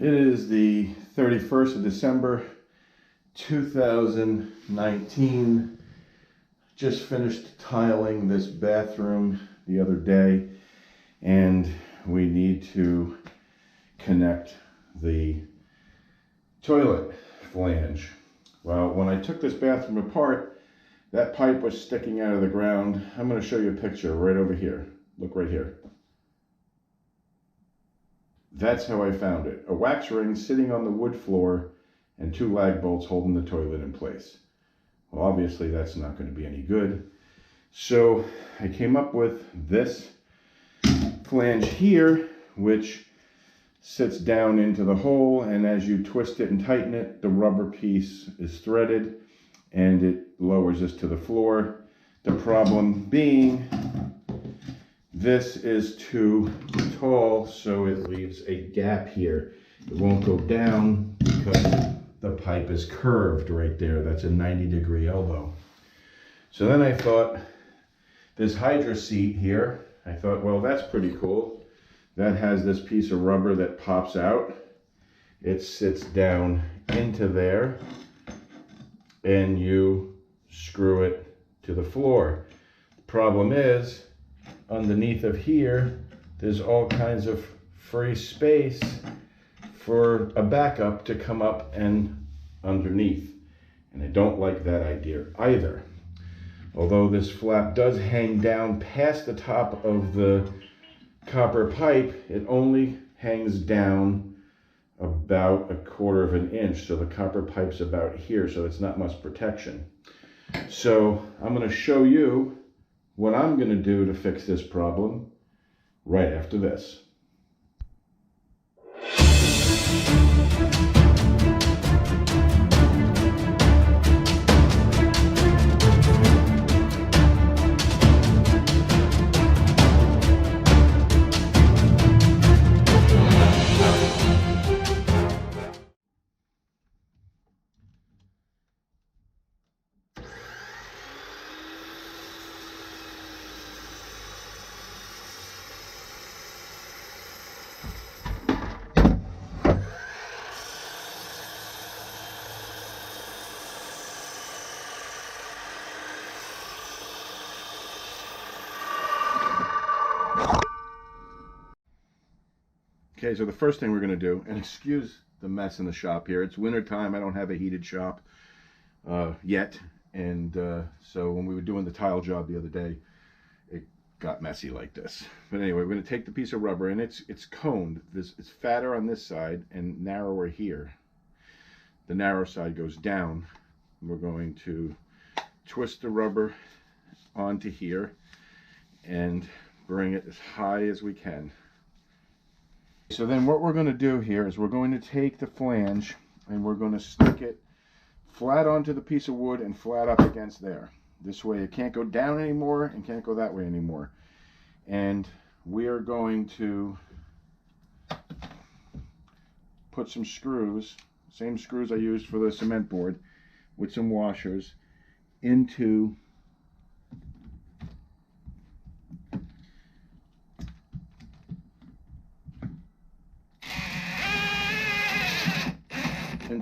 It is the 31st of December, 2019. Just finished tiling this bathroom the other day, and we need to connect the toilet flange. Well, when I took this bathroom apart, that pipe was sticking out of the ground. I'm going to show you a picture right over here. Look right here. That's how I found it. A wax ring sitting on the wood floor and 2 lag bolts holding the toilet in place. Well, obviously that's not going to be any good. So I came up with this flange here, which sits down into the hole, and as you twist it and tighten it, the rubber piece is threaded and it lowers this to the floor. The problem being, this is too tall, so it leaves a gap here. It won't go down because the pipe is curved right there. That's a 90-degree elbow. So then I thought, this Hydra seat here, I thought, well, that's pretty cool. That has this piece of rubber that pops out. It sits down into there, and you screw it to the floor. The problem is, underneath of here, there's all kinds of free space for a backup to come up and underneath. And I don't like that idea either. Although this flap does hang down past the top of the copper pipe, it only hangs down about 1/4 of an inch. So the copper pipe's about here, so it's not much protection. So I'm going to show you what I'm going to do to fix this problem right after this. Okay, so the first thing we're going to do, and excuse the mess in the shop here, it's winter time, I don't have a heated shop yet, and so when we were doing the tile job the other day, it got messy like this. But anyway, we're going to take the piece of rubber, and it's coned. It's fatter on this side and narrower here. The narrow side goes down. We're going to twist the rubber onto here and bring it as high as we can. So then what we're going to do here is we're going to take the flange and we're going to stick it flat onto the piece of wood and flat up against there. This way it can't go down anymore and can't go that way anymore. And we are going to put some screws, same screws I used for the cement board, with some washers into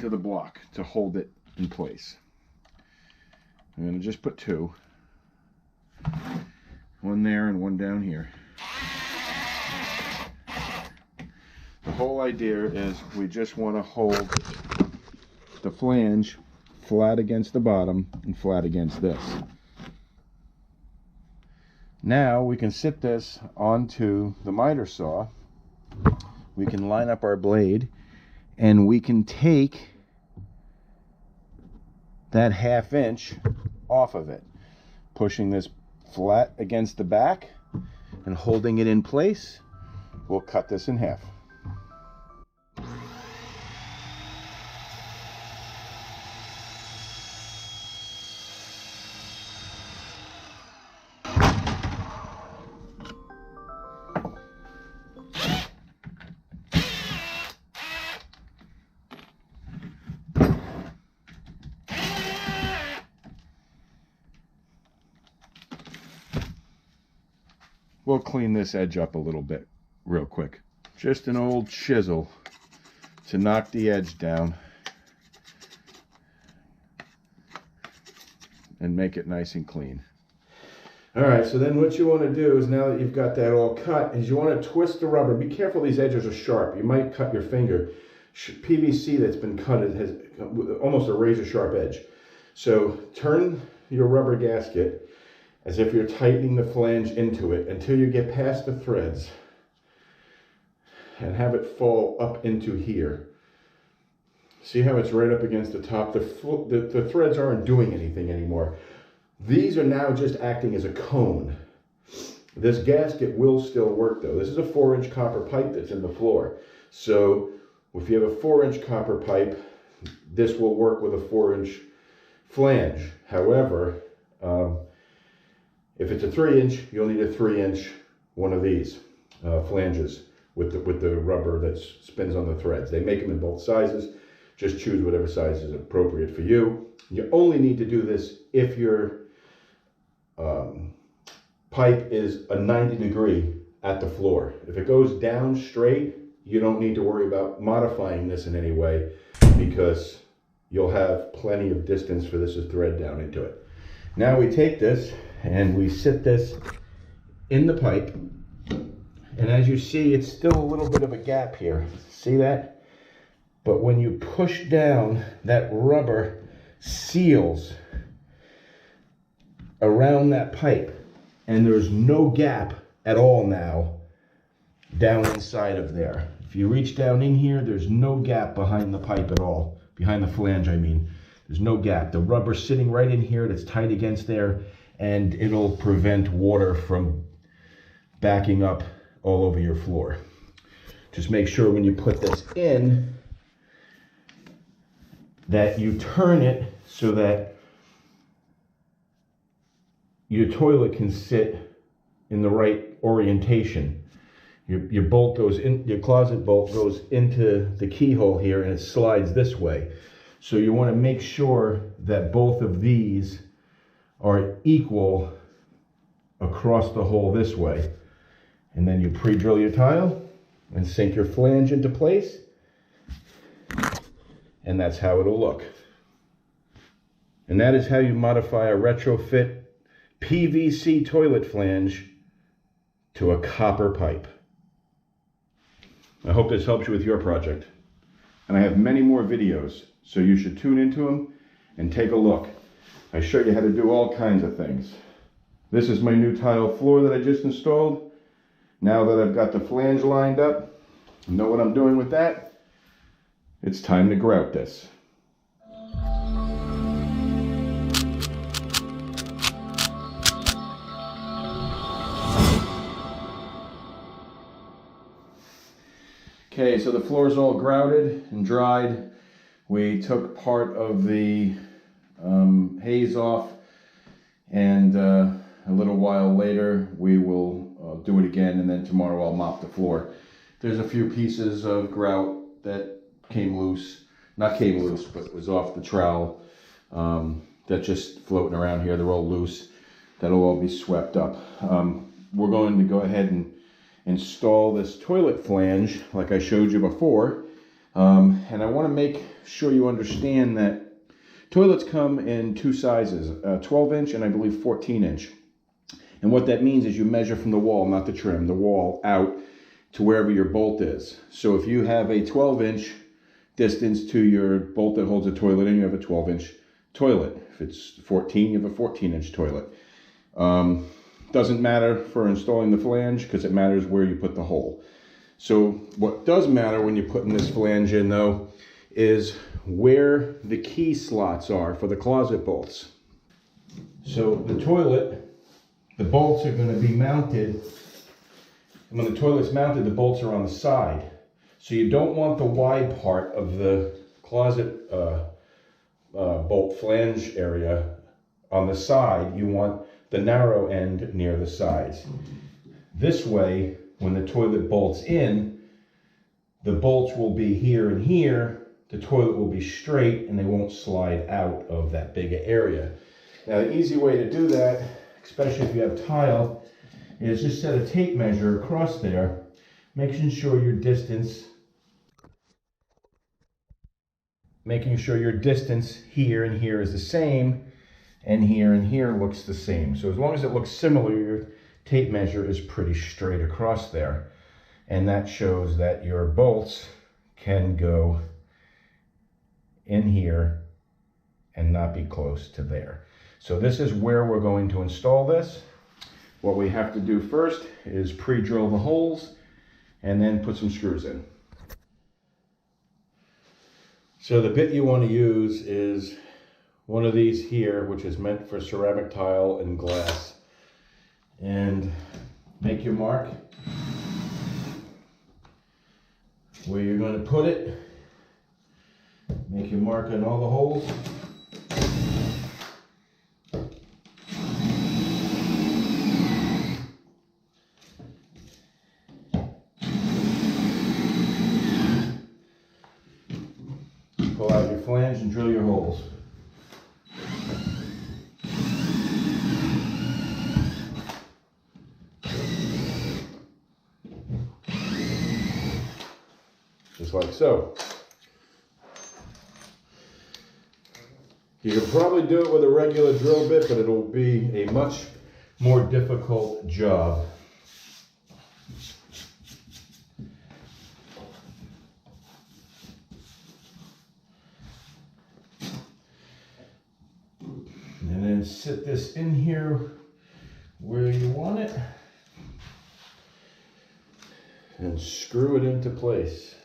the block to hold it in place. I'm going to just put 2, one there and one down here. The whole idea is we just want to hold the flange flat against the bottom and flat against this. Now we can sit this onto the miter saw. We can line up our blade and we can take that 1/2 inch off of it, pushing this flat against the back and holding it in place. We'll cut this in half. We'll clean this edge up a little bit real quick. Just an old chisel to knock the edge down and make it nice and clean. All right, so then what you want to do is, now that you've got that all cut, is you want to twist the rubber. Be careful, these edges are sharp. You might cut your finger. PVC that's been cut, it has almost a razor sharp edge. So turn your rubber gasket as if you're tightening the flange into it until you get past the threads, and have it fall up into here. See how it's right up against the top? The threads aren't doing anything anymore. These are now just acting as a cone. This gasket will still work though. This is a 4-inch copper pipe that's in the floor. So if you have a 4-inch copper pipe, this will work with a 4-inch flange. However, if it's a 3-inch, you'll need a 3-inch one of these flanges with the rubber that spins on the threads. They make them in both sizes. Just choose whatever size is appropriate for you. You only need to do this if your pipe is a 90-degree at the floor. If it goes down straight, you don't need to worry about modifying this in any way, because you'll have plenty of distance for this to thread down into it. Now we take this and we sit this in the pipe, and as you see, it's still a little bit of a gap here. See that? But when you push down, that rubber seals around that pipe, and there's no gap at all now down inside of there. If you reach down in here, there's no gap behind the pipe at all. Behind the flange, I mean. There's no gap. The rubber's sitting right in here, that's tight against there, and it'll prevent water from backing up all over your floor. Just make sure when you put this in that you turn it so that your toilet can sit in the right orientation. Your bolt goes in, your closet bolt goes into the keyhole here, and it slides this way. So you want to make sure that both of these are equal across the hole this way. And then you pre-drill your tile and sink your flange into place. And that's how it'll look. And that is how you modify a retrofit PVC toilet flange to a copper pipe. I hope this helps you with your project. And I have many more videos, so you should tune into them and take a look. I show you how to do all kinds of things. This is my new tile floor that I just installed. Now that I've got the flange lined up, you know what I'm doing with that? It's time to grout this. Okay, so the floor is all grouted and dried. We took part of the haze off, and a little while later we will do it again, and then tomorrow I'll mop the floor. There's a few pieces of grout that came loose, not came loose, but was off the trowel, that just floating around here. They're all loose. That'll all be swept up. We're going to go ahead and install this toilet flange like I showed you before, and I want to make sure you understand that toilets come in two sizes, 12-inch and I believe 14-inch. And what that means is you measure from the wall, not the trim, the wall out to wherever your bolt is. So if you have a 12-inch distance to your bolt that holds a toilet in, you have a 12-inch toilet. If it's 14, you have a 14-inch toilet. Doesn't matter for installing the flange, because it matters where you put the hole. So what does matter when you're putting this flange in though is where the key slots are for the closet bolts. So the toilet, the bolts are going to be mounted, and when the toilet's mounted, the bolts are on the side. So you don't want the wide part of the closet bolt flange area on the side. You want the narrow end near the sides. This way, when the toilet bolts in, the bolts will be here and here, the toilet will be straight, and they won't slide out of that bigger area. Now, the easy way to do that, especially if you have tile, is just set a tape measure across there, making sure your distance making sure your distance here and here is the same, and here looks the same. So as long as it looks similar, your tape measure is pretty straight across there. And that shows that your bolts can go in here and not be close to there. So this is where we're going to install this. What we have to do first is pre-drill the holes and then put some screws in. So the bit you want to use is one of these here, which is meant for ceramic tile and glass. And make your mark where you're going to put it. Make your mark on all the holes. Pull out your flange and drill your holes. Just like so. You can probably do it with a regular drill bit, but it'll be a much more difficult job. And then sit this in here where you want it and screw it into place.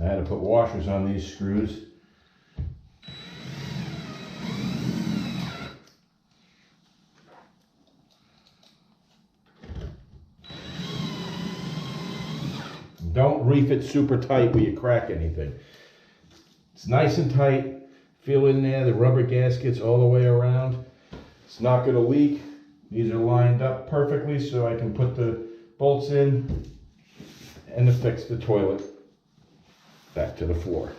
I had to put washers on these screws. Don't reef it super tight where you crack anything. It's nice and tight. Feel in there, the rubber gaskets all the way around. It's not going to leak. These are lined up perfectly so I can put the bolts in and affix the toilet back to the floor.